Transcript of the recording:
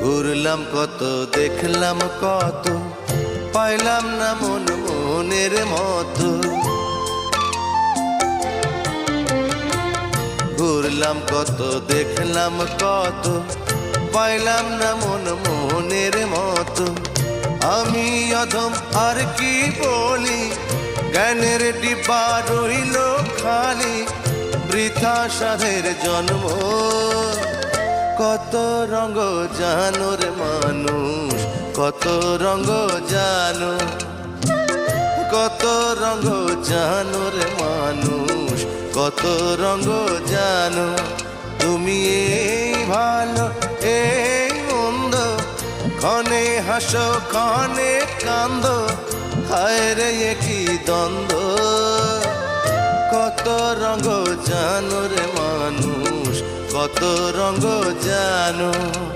ঘুরলাম কত, দেখলাম কত, পাইলাম না মন মনের মতো। ঘুরলাম কত, দেখলাম কত, পাইলাম না মন মনের মতো। আমি অধম আর কি বলি, জ্ঞানের ডিব্বা রইল খালি, বৃথা সাধের জন্ম। কত রঙ জানো রে মানুষ, কত রঙ জানো, কত রঙ জানো রে মানুষ, কত রঙ জানো। তুমি এই ভালো এই মন্দ, ক্ষণে হাসো ক্ষণে কান্দো, হায় রে কি দ্বন্দ্ব। কত রঙ জানো রে মানুষ, কত রঙ জানো।